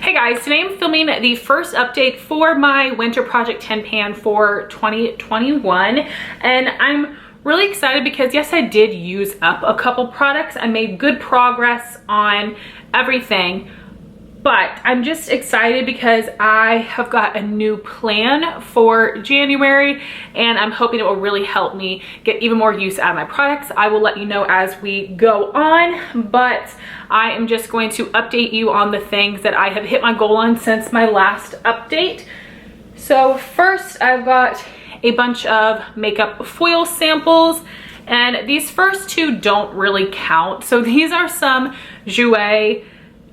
Hey guys, today I'm filming the first update for my winter project 10 pan for 2021, and I'm really excited because yes, I did use up a couple products. I made good progress on everything, but I'm just excited because I have got a new plan for January and I'm hoping it will really help me get even more use out of my products. I will let you know as we go on, but I am just going to update you on the things that I have hit my goal on since my last update. So first, I've got a bunch of makeup foil samples, and these first two don't really count. So these are some Jouer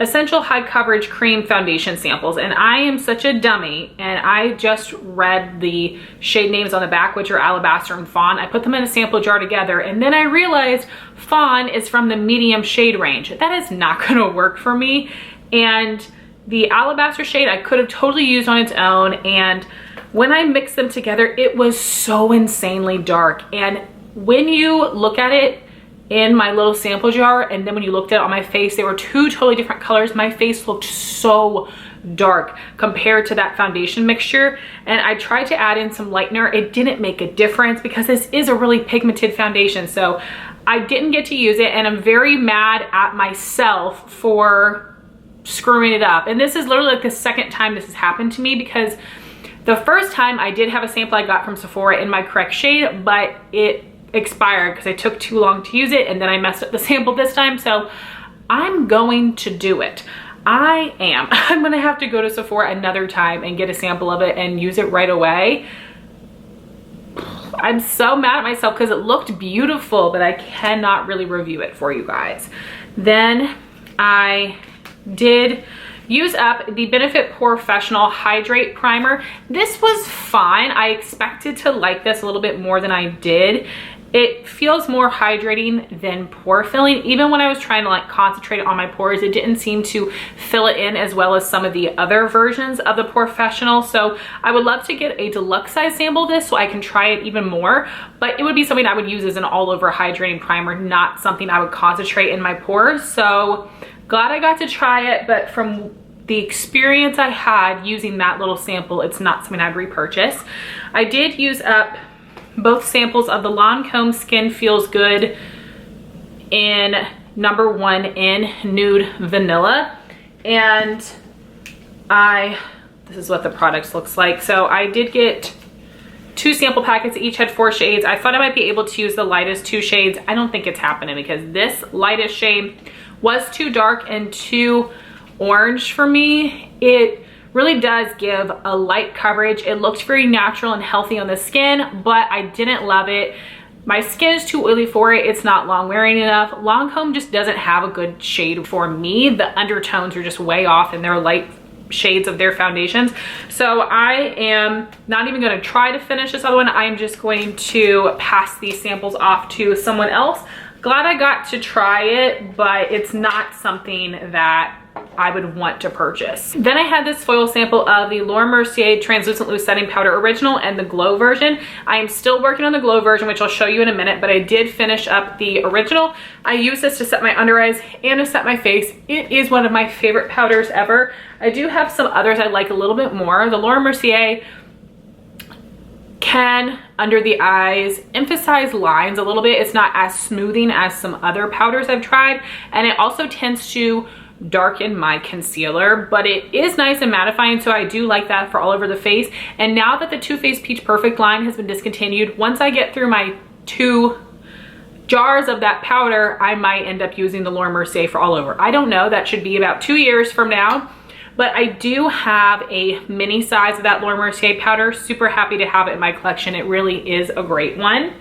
Essential High Coverage Cream Foundation samples, and I am such a dummy and I just read the shade names on the back, which are Alabaster and Fawn. I put them in a sample jar together and then I realized Fawn is from the medium shade range. That is not gonna work for me, and the Alabaster shade I could have totally used on its own, and when I mixed them together it was so insanely dark. And when you look at it in my little sample jar and then when you looked at it on my face, they were two totally different colors. My face looked so dark compared to that foundation mixture, and I tried to add in some lightener. It didn't make a difference because this is a really pigmented foundation, so I didn't get to use it, and I'm very mad at myself for screwing it up. And this is literally like the second time this has happened to me, because the first time I did have a sample I got from Sephora in my correct shade, but it expired because I took too long to use it and then I messed up the sample this time. So I'm going to do it. I'm gonna have to go to Sephora another time and get a sample of it and use it right away. I'm so mad at myself because it looked beautiful, but I cannot really review it for you guys. Then I did use up the Benefit Professional Hydrate Primer. This was fine. I expected to like this a little bit more than I did. It feels more hydrating than pore filling. Even when I was trying to like concentrate on my pores, it didn't seem to fill it in as well as some of the other versions of the Professional. So I would love to get a deluxe size sample of this so I can try it even more, but it would be something I would use as an all over hydrating primer, not something I would concentrate in my pores. So glad I got to try it, but from the experience I had using that little sample, it's not something I'd repurchase. I did use up both samples of the Lancome Skin Feels Good in #1 in Nude Vanilla, and this is what the product looks like. So I did get 2 sample packets, each had 4 shades. I thought I might be able to use the lightest 2 shades. I don't think it's happening because this lightest shade was too dark and too orange for me. It really does give a light coverage. It looked very natural and healthy on the skin, but I didn't love it. My skin is too oily for it. It's not long wearing enough. Lancome just doesn't have a good shade for me. The undertones are just way off in their light shades of their foundations. So I am not even going to try to finish this other one. I am just going to pass these samples off to someone else. Glad I got to try it, but it's not something that I would want to purchase. Then I had this foil sample of the Laura Mercier Translucent Loose Setting Powder Original and the Glow version. I am still working on the Glow version, which I'll show you in a minute, but I did finish up the original. I use this to set my under eyes and to set my face. It is one of my favorite powders ever. I do have some others I like a little bit more. The Laura Mercier can, under the eyes, emphasize lines a little bit. It's not as smoothing as some other powders I've tried, and it also tends to darken my concealer, but it is nice and mattifying, so I do like that for all over the face. And now that the Too Faced Peach Perfect line has been discontinued, once I get through my 2 jars of that powder, I might end up using the Laura Mercier for all over. I don't know, that should be about 2 years from now, but I do have a mini size of that Laura Mercier powder. Super happy to have it in my collection. It really is a great one.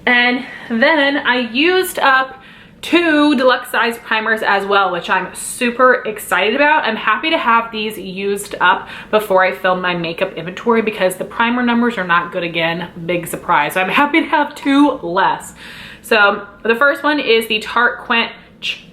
And then I used up 2 deluxe size primers as well, which I'm super excited about. I'm happy to have these used up before I film my makeup inventory because the primer numbers are not good again. Big surprise. So I'm happy to have 2 less. So the first one is the Tarte Quench.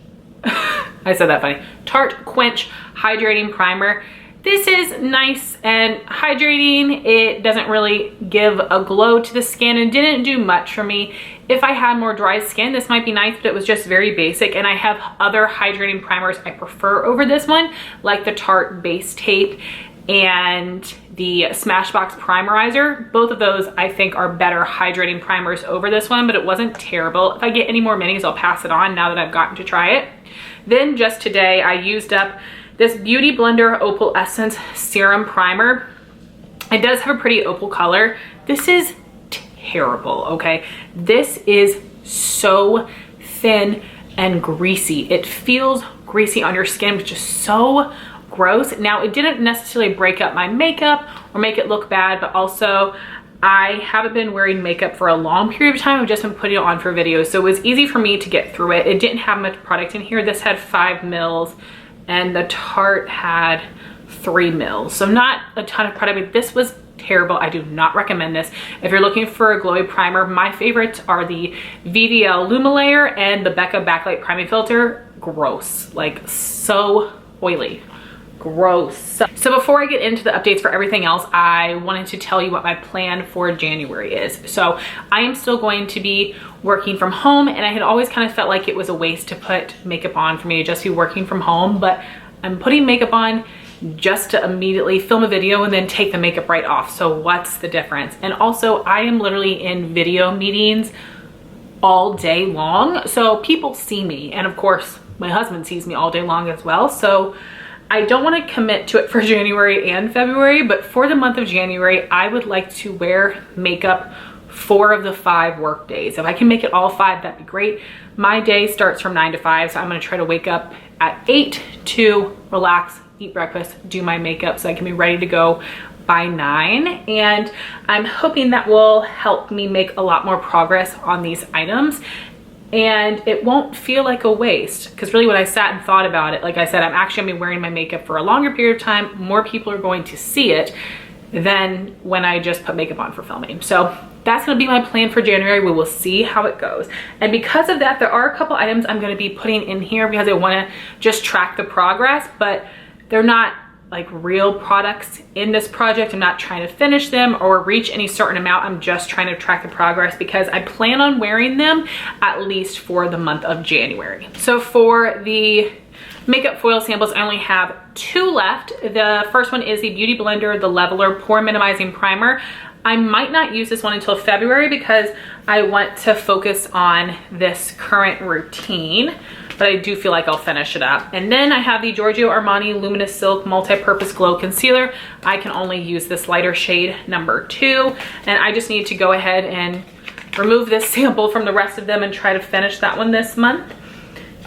I said that funny. Tarte Quench Hydrating Primer. This is nice and hydrating. It doesn't really give a glow to the skin and didn't do much for me. If I had more dry skin, this might be nice, but it was just very basic. And I have other hydrating primers I prefer over this one, like the Tarte Base Tape and the Smashbox Primerizer. Both of those I think are better hydrating primers over this one, but it wasn't terrible. If I get any more minis, I'll pass it on now that I've gotten to try it. Then just today, I used up this Beauty Blender Opal Essence Serum Primer. It does have a pretty opal color. This is terrible, okay? This is so thin and greasy. It feels greasy on your skin, which is so gross. Now, it didn't necessarily break up my makeup or make it look bad, but also I haven't been wearing makeup for a long period of time. I've just been putting it on for videos, so it was easy for me to get through it. It didn't have much product in here. This had 5 mils and the Tarte had 3 mils. So not a ton of product, but this was terrible. I do not recommend this. If you're looking for a glowy primer, my favorites are the VDL Lumalayer and the Becca Backlight Priming Filter. Gross, like so oily. Gross. So before I get into the updates for everything else, I wanted to tell you what my plan for January is. So I am still going to be working from home, and I had always kind of felt like it was a waste to put makeup on for me to just be working from home, but I'm putting makeup on just to immediately film a video and then take the makeup right off. So what's the difference? And also I am literally in video meetings all day long. So people see me, and of course my husband sees me all day long as well. So I don't want to commit to it for January and February, but for the month of January, I would like to wear makeup 4 of the 5 work days. If I can make it all 5, that'd be great. My day starts from 9 to 5, so I'm going to try to wake up at 8 to relax, eat breakfast, do my makeup so I can be ready to go by 9. And I'm hoping that will help me make a lot more progress on these items, and it won't feel like a waste, because really when I sat and thought about it, like I said, I'm actually gonna be wearing my makeup for a longer period of time. More people are going to see it than when I just put makeup on for filming. So that's gonna be my plan for January. We will see how it goes. And because of that, there are a couple items I'm gonna be putting in here because I wanna just track the progress, but they're not like real products in this project. I'm not trying to finish them or reach any certain amount. I'm just trying to track the progress because I plan on wearing them at least for the month of January. So for the makeup foil samples, I only have 2 left. The first one is the Beauty Blender, the Leveler Pore Minimizing Primer. I might not use this one until February because I want to focus on this current routine, but I do feel like I'll finish it up. And then I have the Giorgio Armani Luminous Silk Multi-Purpose Glow Concealer. I can only use this lighter shade number 2, and I just need to go ahead and remove this sample from the rest of them and try to finish that one this month.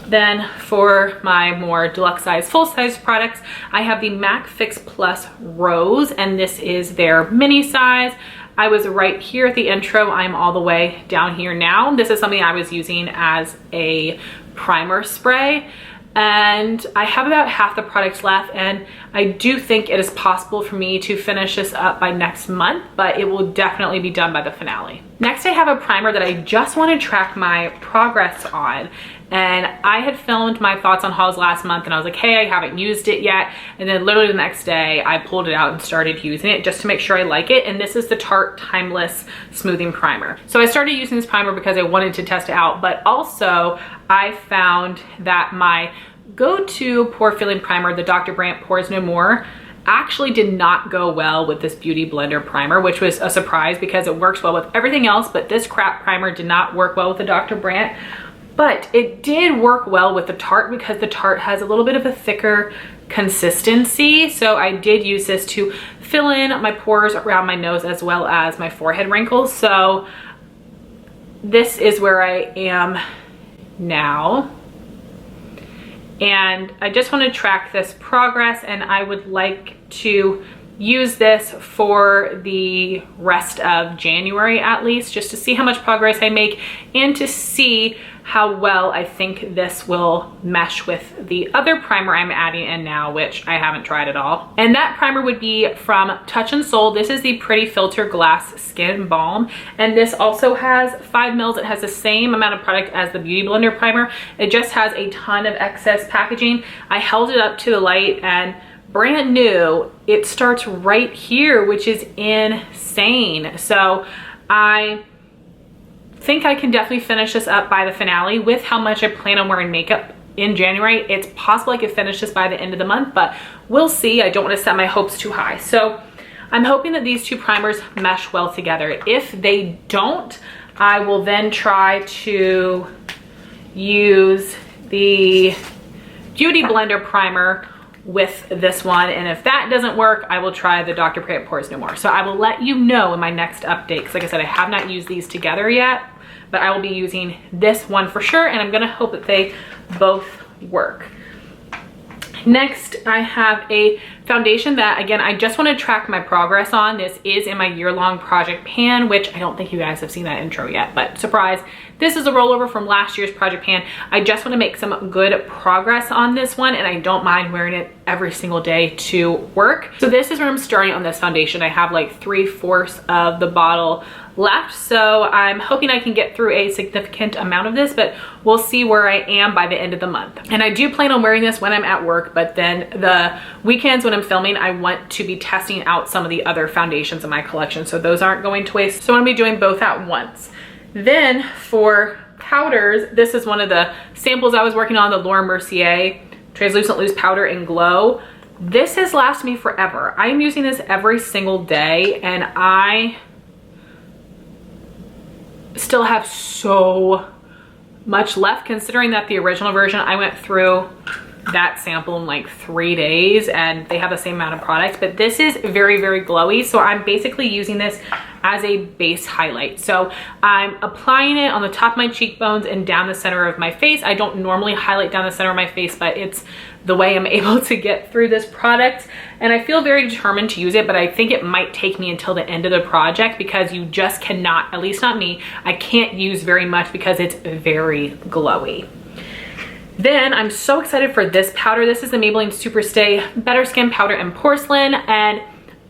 Then for my more deluxe size, full size products, I have the MAC Fix Plus Rose, and this is their mini size. I was right here at the intro. I'm all the way down here now. This is something I was using as a primer spray, and I have about half the product left, and I do think it is possible for me to finish this up by next month, but it will definitely be done by the finale. Next, I have a primer that I just want to track my progress on. And I had filmed my thoughts on hauls last month, and I was like, hey, I haven't used it yet. And then literally the next day I pulled it out and started using it just to make sure I like it. And this is the Tarte Timeless Smoothing Primer. So I started using this primer because I wanted to test it out, but also I found that my go-to pore filling primer, the Dr. Brandt Pores No More, actually did not go well with this Beauty Blender primer, which was a surprise because it works well with everything else, but this crap primer did not work well with the Dr. Brandt. But it did work well with the Tarte because the Tarte has a little bit of a thicker consistency. So I did use this to fill in my pores around my nose as well as my forehead wrinkles. So this is where I am now. And I just want to track this progress, and I would like to use this for the rest of January at least, just to see how much progress I make and to see how well I think this will mesh with the other primer I'm adding in now, which I haven't tried at all. And that primer would be from Touch in Sol. This is the Pretty Filter Glass Skin Balm, and this also has 5 mils. It has the same amount of product as the Beauty Blender primer. It just has a ton of excess packaging. I held it up to the light and brand new, it starts right here, which is insane. So I think I can definitely finish this up by the finale. With how much I plan on wearing makeup in January, it's possible I could finish this by the end of the month, but we'll see. I don't want to set my hopes too high. So I'm hoping that these two primers mesh well together. If they don't, I will then try to use the Beauty Blender primer with this one, and if that doesn't work, I will try the Dr. Prey Pores No More. So I will let you know in my next update, because like I said, I have not used these together yet, but I will be using this one for sure, and I'm gonna hope that they both work. Next, I have a foundation that, again, I just want to track my progress on. This is in my year-long project pan, which I don't think you guys have seen that intro yet, but surprise, this is a rollover from last year's project pan. I just want to make some good progress on this one, and I don't mind wearing it every single day to work. So this is where I'm starting on this foundation. I have like 3/4 of the bottle left, so I'm hoping I can get through a significant amount of this, but we'll see where I am by the end of the month. And I do plan on wearing this when I'm at work, but then the weekends when I'm filming, I want to be testing out some of the other foundations in my collection, so those aren't going to waste. So I'm gonna be doing both at once. Then for powders, this is one of the samples I was working on, the Laura Mercier Translucent Loose Powder in Glow. This has lasted me forever. I am using this every single day, and I still have so much left, considering that the original version, I went through that sample in like 3 days, and they have the same amount of product, but this is very, very glowy. So I'm basically using this as a base highlight. So I'm applying it on the top of my cheekbones and down the center of my face. I don't normally highlight down the center of my face, but it's the way I'm able to get through this product, and I feel very determined to use it, but I think it might take me until the end of the project, because you just cannot, at least not me, I can't use very much because it's very glowy. Then I'm so excited for this powder. This is the Maybelline Superstay Better Skin Powder in Porcelain, and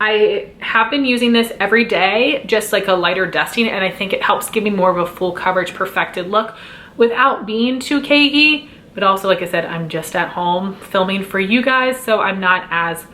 I have been using this every day, just like a lighter dusting, and I think it helps give me more of a full coverage perfected look without being too cakey. But also, like I said, I'm just at home filming for you guys, so I'm not as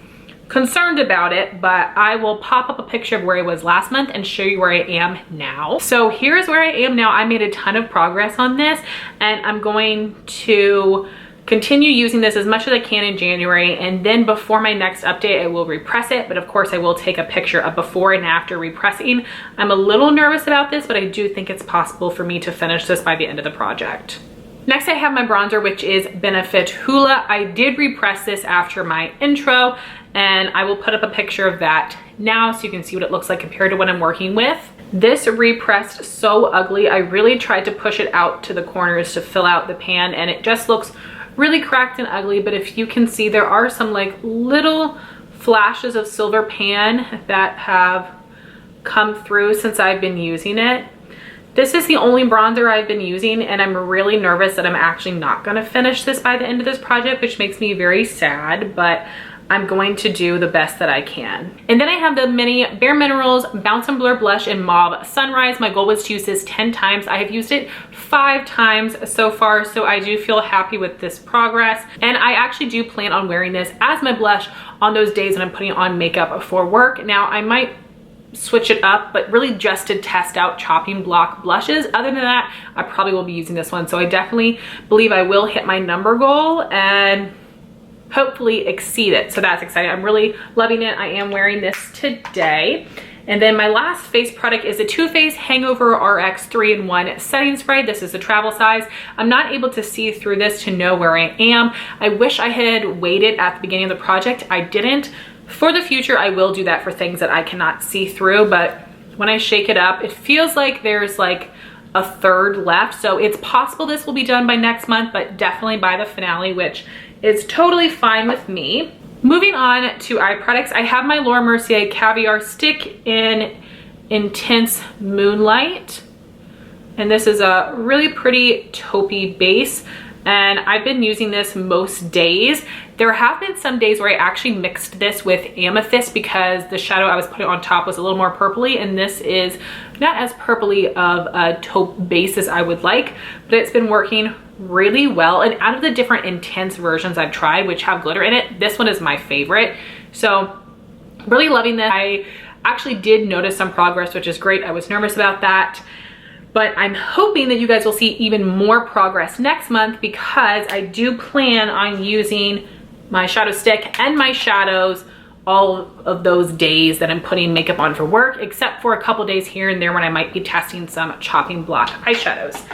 concerned about it, but I will pop up a picture of where I was last month and show you where I am now. So here's where I am now. I made a ton of progress on this, and I'm going to continue using this as much as I can in January, and then before my next update, I will repress it, but of course I will take a picture of before and after repressing. I'm a little nervous about this, but I do think it's possible for me to finish this by the end of the project. Next, I have my bronzer, which is Benefit Hoola. I did repress this after my intro, and I will put up a picture of that now so you can see what it looks like compared to what I'm working with. This repressed so ugly. I really tried to push it out to the corners to fill out the pan, and it just looks really cracked and ugly. But if you can see, there are some like little flashes of silver pan that have come through since I've been using it. This is the only bronzer I've been using, and I'm really nervous that I'm actually not gonna finish this by the end of this project, which makes me very sad, but I'm going to do the best that I can. And then I have the mini Bare Minerals Bounce and Blur Blush in Mauve Sunrise. My goal was to use this 10 times. I have used it 5 times so far, so I do feel happy with this progress. And I actually do plan on wearing this as my blush on those days when I'm putting on makeup for work. Now, I might switch it up, but really just to test out chopping block blushes. Other than that, I probably will be using this one. So I definitely believe I will hit my number goal and hopefully exceed it. So that's exciting. I'm really loving it. I am wearing this today. And then my last face product is the Too Faced Hangover RX 3-in-1 setting spray. This is the travel size. I'm not able to see through this to know where I am. I wish I had waited at the beginning of the project. I didn't. For the future, I will do that for things that I cannot see through, but when I shake it up, it feels like there's like a third left. So it's possible this will be done by next month, but definitely by the finale, which is totally fine with me. Moving on to eye products, I have my Laura Mercier Caviar Stick in Intense Moonlight. And this is a really pretty taupey base, and I've been using this most days. There have been some days where I actually mixed this with Amethyst because the shadow I was putting on top was a little more purpley, and this is not as purpley of a taupe base as I would like, but it's been working really well. And out of the different intense versions I've tried, which have glitter in it, this one is my favorite. So really loving this. I actually did notice some progress, which is great. I was nervous about that, but I'm hoping that you guys will see even more progress next month, because I do plan on using my shadow stick and my shadows all of those days that I'm putting makeup on for work, except for a couple days here and there when I might be testing some chopping block eyeshadows.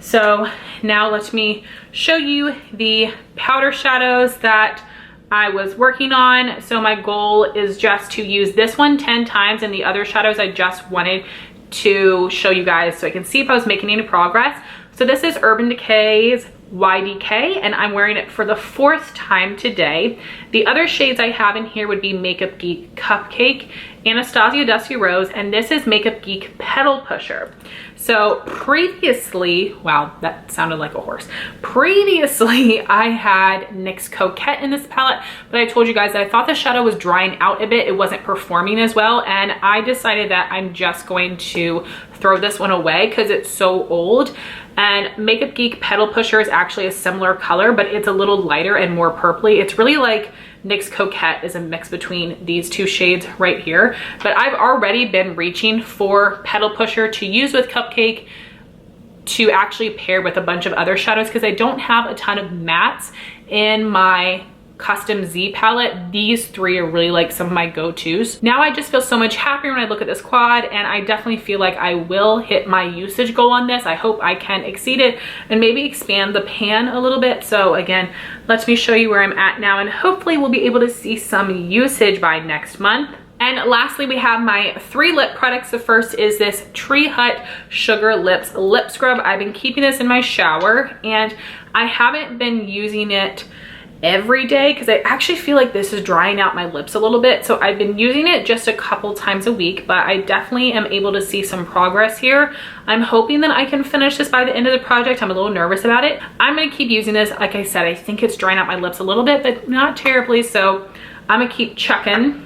So now let me show you the powder shadows that I was working on. So my goal is just to use this one 10 times, and the other shadows I just wanted to show you guys so I can see if I was making any progress. So this is Urban Decay's YDK, and I'm wearing it for the 4th time today. The other shades I have in here would be Makeup Geek Cupcake, Anastasia Dusty Rose, and this is Makeup Geek Petal Pusher. So previously, wow, that sounded like a horse. Previously, I had NYX Coquette in this palette, but I told you guys that I thought the shadow was drying out a bit. It wasn't performing as well, and I decided that I'm just going to throw this one away because it's so old. And Makeup Geek Petal Pusher is actually a similar color, but it's a little lighter and more purpley. It's really like NYX Coquette is a mix between these two shades right here. But I've already been reaching for Petal Pusher to use with Cupcake to actually pair with a bunch of other shadows, because I don't have a ton of mattes in my Custom Z palette. These three are really like some of my go-tos. Now I just feel so much happier when I look at this quad, and I definitely feel like I will hit my usage goal on this. I hope I can exceed it and maybe expand the pan a little bit. So again, let me show you where I'm at now, and hopefully we'll be able to see some usage by next month. And lastly, we have my 3 lip products. The first is this Tree Hut Sugar Lips Lip Scrub. I've been keeping this in my shower, and I haven't been using it every day because I actually feel like this is drying out my lips a little bit. So I've been using it just a couple times a week, but I definitely am able to see some progress here. I'm hoping that I can finish this by the end of the project. I'm a little nervous about it. I'm going to keep using this. Like I said, I think it's drying out my lips a little bit, but not terribly. So I'm going to keep chucking.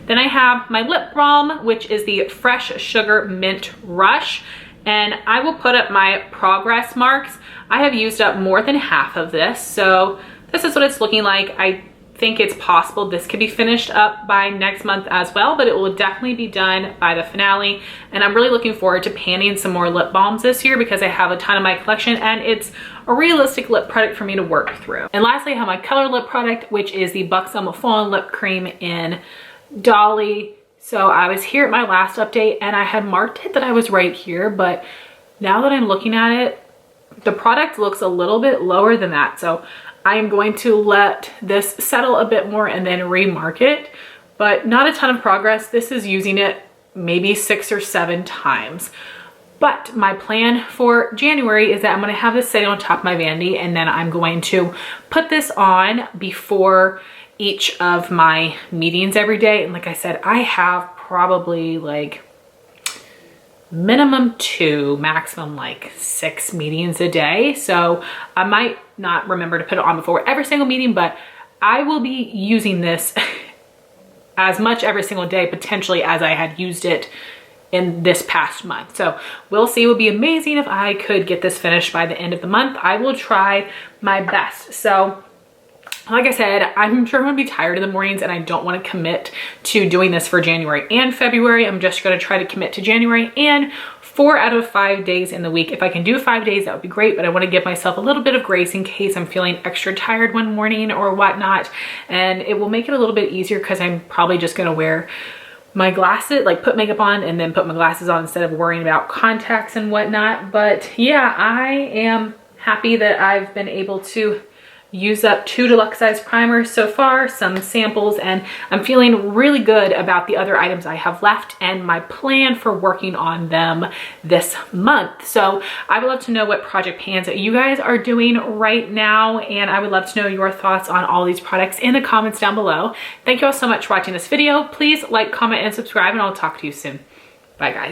Then I have my lip balm, which is the Fresh Sugar Mint Rush. And I will put up my progress marks. I have used up more than half of this. So this is what it's looking like. I think it's possible this could be finished up by next month as well, but it will definitely be done by the finale. And I'm really looking forward to panning some more lip balms this year because I have a ton in my collection and it's a realistic lip product for me to work through. And lastly, I have my color lip product, which is the Buxom Full Lip Cream in Dolly. So I was here at my last update and I had marked it that I was right here, but now that I'm looking at it, the product looks a little bit lower than that. So I am going to let this settle a bit more and then remark it, but not a ton of progress. This is using it maybe 6 or 7 times. But my plan for January is that I'm going to have this sitting on top of my vanity, and then I'm going to put this on before each of my meetings every day. And like I said, I have probably like minimum 2, maximum like 6 meetings a day. So I might not remember to put it on before every single meeting, but I will be using this as much every single day potentially as I had used it in this past month. So we'll see. It would be amazing if I could get this finished by the end of the month. I will try my best. So like I said, I'm sure I'm gonna be tired in the mornings and I don't want to commit to doing this for January and February. I'm just gonna try to commit to January and 4 out of 5 days in the week. If I can do 5 days, that would be great, but I want to give myself a little bit of grace in case I'm feeling extra tired one morning or whatnot. And it will make it a little bit easier because I'm probably just gonna wear my glasses, like put makeup on and then put my glasses on instead of worrying about contacts and whatnot. But yeah, I am happy that I've been able to use up 2 deluxe size primers so far, some samples, and I'm feeling really good about the other items I have left and my plan for working on them this month. So I would love to know what project pans that you guys are doing right now, and I would love to know your thoughts on all these products in the comments down below. Thank you all so much for watching this video. Please like, comment, and subscribe, and I'll talk to you soon. Bye guys.